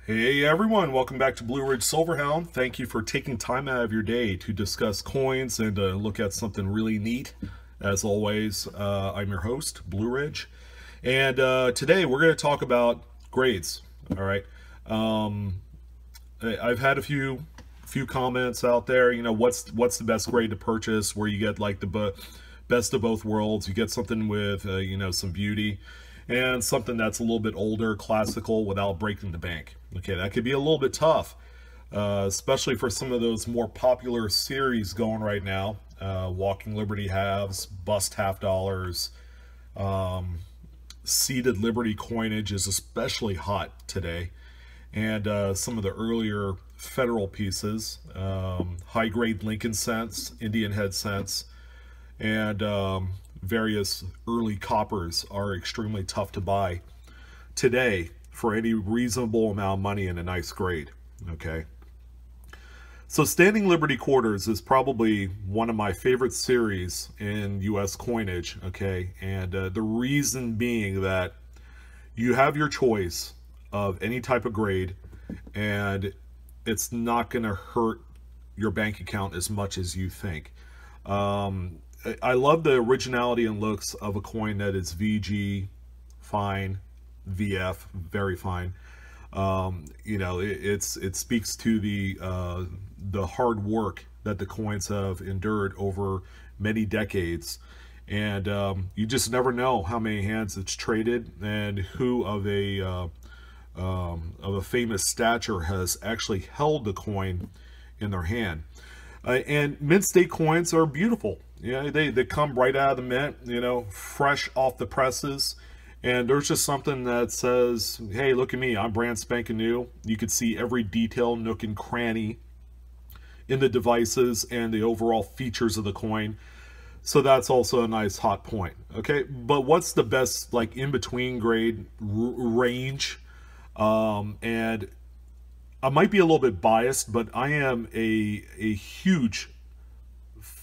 Hey everyone, welcome back to Blue Ridge Silverhound. Thank you for taking time out of your day to discuss coins and look at something really neat. As always, I'm your host, Blue Ridge. And today we're going to talk about grades. All right. I've had a few comments out there. You know, what's the best grade to purchase, where you get like the best of both worlds. You get something with, some beauty, and something that's a little bit older, classical, without breaking the bank. Okay, that could be a little bit tough, especially for some of those more popular series going right now. Walking Liberty halves, bust half dollars, seated Liberty coinage is especially hot today. And some of the earlier federal pieces, high-grade Lincoln cents, Indian head cents, and various early coppers are extremely tough to buy today for any reasonable amount of money in a nice grade. Okay, so Standing Liberty Quarters is probably one of my favorite series in US coinage. Okay, and the reason being that you have your choice of any type of grade, and it's not going to hurt your bank account as much as you think. I love the originality and looks of a coin that is VG, fine, VF, very fine. It speaks to the hard work that the coins have endured over many decades, and you just never know how many hands it's traded and who of a famous stature has actually held the coin in their hand. And mint state coins are beautiful. Yeah, they come right out of the mint, fresh off the presses. And there's just something that says, hey, look at me, I'm brand spanking new. You could see every detail, nook and cranny in the devices and the overall features of the coin. So that's also a nice hot point. Okay, but what's the best like in-between grade range? And I might be a little bit biased, but I am a huge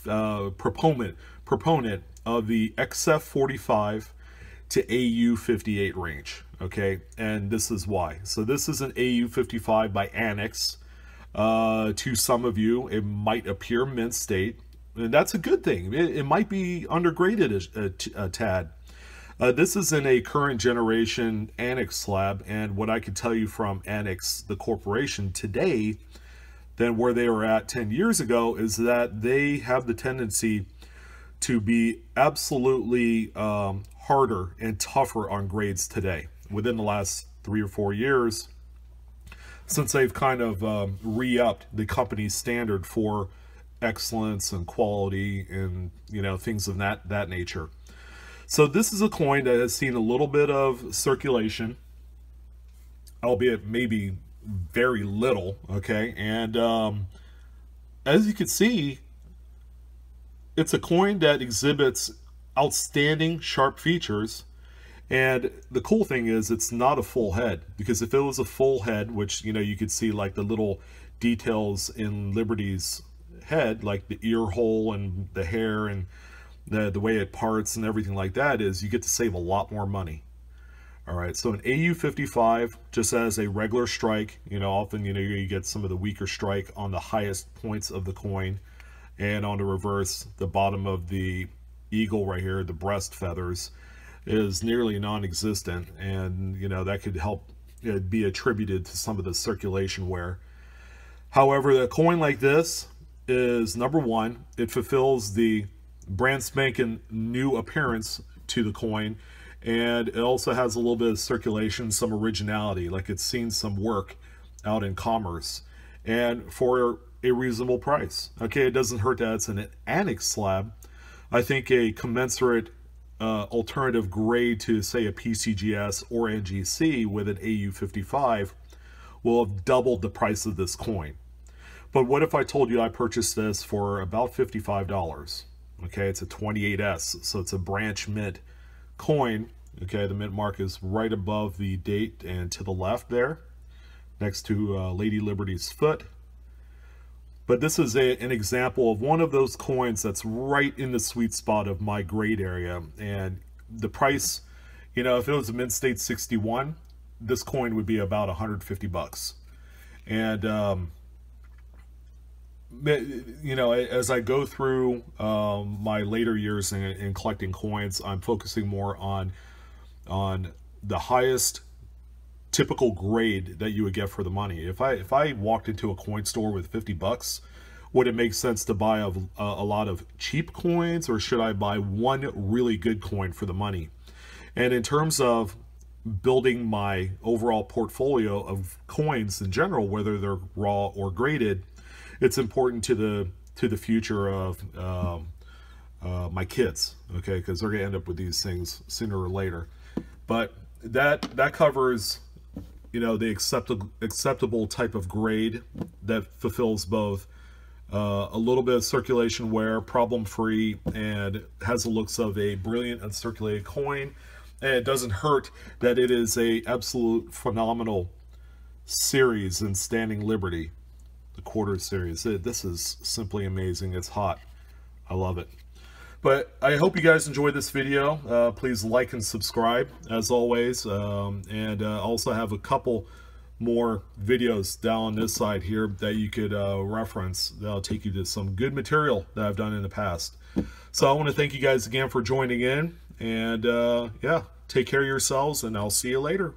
proponent of the XF45 to AU58 range. Okay, and this is why. So this is an AU55 by Annex. To some of you, it might appear mint state, and that's a good thing. It might be undergraded a tad. This is in a current generation Annex slab, and what I can tell you from Annex, the corporation, today than where they were at 10 years ago is that they have the tendency to be absolutely harder and tougher on grades today within the last 3 or 4 years, since they've kind of re-upped the company's standard for excellence and quality and things of that nature. So this is a coin that has seen a little bit of circulation, albeit maybe very little. Okay, and as you can see, it's a coin that exhibits outstanding sharp features. And the cool thing is it's not a full head, because if it was a full head, which you could see like the little details in Liberty's head, like the ear hole and the hair and the way it parts and everything like that, is you get to save a lot more money. All right, so an AU55 just as a regular strike, often you get some of the weaker strike on the highest points of the coin, and on the reverse, the bottom of the eagle right here, the breast feathers, is nearly non-existent, and that could help be attributed to some of the circulation wear. However, a coin like this is, number one, it fulfills the brand spanking new appearance to the coin, and it also has a little bit of circulation, some originality, like it's seen some work out in commerce, and for a reasonable price. Okay, it doesn't hurt that it's an Annex slab. I think a commensurate alternative grade to, say, a PCGS or NGC with an AU55 will have doubled the price of this coin. But what if I told you I purchased this for about $55? Okay, it's a 28S, so it's a branch mint coin. Okay, the mint mark is right above the date and to the left there, next to Lady Liberty's foot. But this is an example of one of those coins that's right in the sweet spot of my grade area. And the price, if it was a mint state 61, this coin would be about 150 bucks. And you know, as I go through my later years in collecting coins, I'm focusing more on the highest typical grade that you would get for the money. If I walked into a coin store with 50 bucks, would it make sense to buy a lot of cheap coins, or should I buy one really good coin for the money? And in terms of building my overall portfolio of coins in general, whether they're raw or graded, it's important to the future of my kids, okay, because they're gonna end up with these things sooner or later. But that covers, you know, the acceptable type of grade that fulfills both a little bit of circulation wear, problem-free, and has the looks of a brilliant uncirculated coin. And it doesn't hurt that it is a absolute phenomenal series in Standing Liberty, the quarter series. This is simply amazing. It's hot. I love it. But I hope you guys enjoyed this video. Please like and subscribe, as always. And also have a couple more videos down on this side here that you could reference. That'll take you to some good material that I've done in the past. So I want to thank you guys again for joining in. And yeah, take care of yourselves, and I'll see you later.